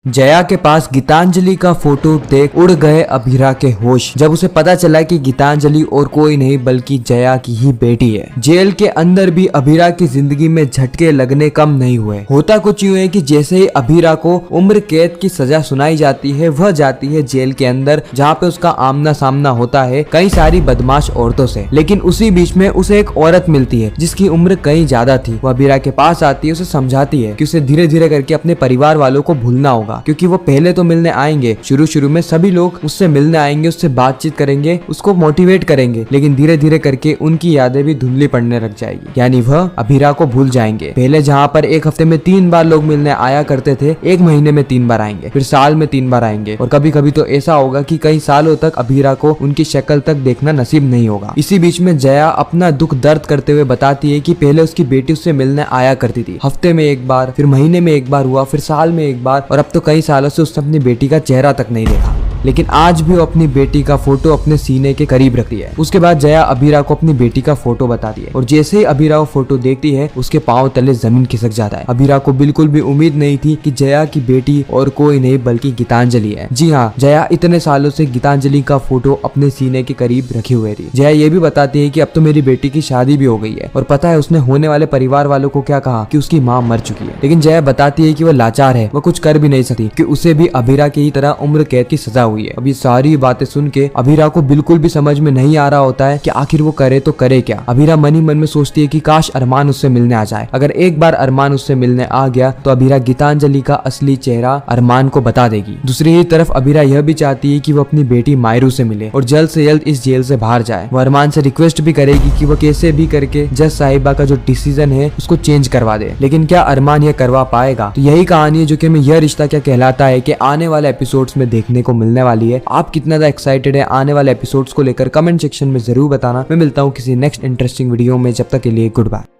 जया के पास गीतांजलि का फोटो देख उड़ गए अभीरा के होश जब उसे पता चला कि गीतांजलि और कोई नहीं बल्कि जया की ही बेटी है। जेल के अंदर भी अभीरा की जिंदगी में झटके लगने कम नहीं हुए। होता कुछ यूं है कि जैसे ही अभीरा को उम्र कैद की सजा सुनाई जाती है वह जाती है जेल के अंदर, जहाँ पे उसका आमना सामना होता है कई सारी बदमाश औरतों से। लेकिन उसी बीच में उसे एक औरत मिलती है जिसकी उम्र कहीं ज्यादा थी। वह अभीरा के पास आती है, उसे समझाती है कि उसे धीरे धीरे करके अपने परिवार वालों को भूलना होगा, क्योंकि वो पहले तो मिलने आएंगे, शुरू में सभी लोग उससे मिलने आएंगे, उससे बातचीत करेंगे, उसको मोटिवेट करेंगे, लेकिन धीरे धीरे करके उनकी यादें भी धुंधली पड़ने लग जाएगी। यानी वह अभीरा को भूल जाएंगे। पहले जहाँ पर एक हफ्ते में 3 बार लोग मिलने आया करते थे, 1 महीने में 3 बार आएंगे, फिर साल में 3 बार आएंगे, और कभी कभी तो ऐसा होगा कि कई सालों तक अभीरा को उनकी शक्ल तक देखना नसीब नहीं होगा। इसी बीच में जया अपना दुख दर्द करते हुए बताती है कि पहले उसकी बेटी उससे मिलने आया करती थी, हफ्ते में 1 बार, फिर महीने में 1 बार हुआ, फिर साल में 1 बार, और अब तो कई सालों से उसने अपनी बेटी का चेहरा तक नहीं देखा। लेकिन आज भी वो अपनी बेटी का फोटो अपने सीने के करीब रखती है। उसके बाद जया अभीरा को अपनी बेटी का फोटो बताती है, और जैसे ही अभीरा वो फोटो देखती है उसके पांव तले जमीन खिसक जाता है। अभीरा को बिल्कुल भी उम्मीद नहीं थी कि जया की बेटी और कोई नहीं बल्कि गीतांजलि है। जी हाँ, जया इतने सालों से गीतांजलि का फोटो अपने सीने के करीब रखे हुए थी। जया ये भी बताती है कि अब तो मेरी बेटी की शादी भी हो गई है, और पता है उसने होने वाले परिवार वालों को क्या कहा कि उसकी माँ मर चुकी है। लेकिन जया बताती है कि वो लाचार है, वो कुछ कर भी नहीं सकती, कि उसे भी अभीरा की ही तरह उम्र कैद की सजा हुई है। अब ये सारी बातें सुन के अभीरा को बिल्कुल भी समझ में नहीं आ रहा होता है कि आखिर वो करे तो करे क्या। अभीरा मन ही मन में सोचती है कि काश अरमान उससे मिलने आ जाए। अगर एक बार अरमान उससे मिलने आ गया तो अभीरा गीतांजलि का असली चेहरा अरमान को बता देगी। दूसरी ही तरफ अभीरा यह भी चाहती है कि वो अपनी बेटी मायरू से मिले और जल्द से जल्द इस जेल से बाहर जाए। वो अरमान से रिक्वेस्ट भी करेगी कि वो कैसे भी करके जज साहिबा का जो डिसीजन है उसको चेंज करवा दे। लेकिन क्या अरमान यह करवा पाएगा? तो यही कहानी है जो कि हमें यह रिश्ता क्या कहलाता है कि आने वाले एपिसोड्स में देखने को मिलने वाली है। आप कितना ज्यादा एक्साइटेड है आने वाले एपिसोड्स को लेकर कमेंट सेक्शन में जरूर बताना। मैं मिलता हूँ किसी नेक्स्ट इंटरेस्टिंग वीडियो में, जब तक के लिए गुड बाय।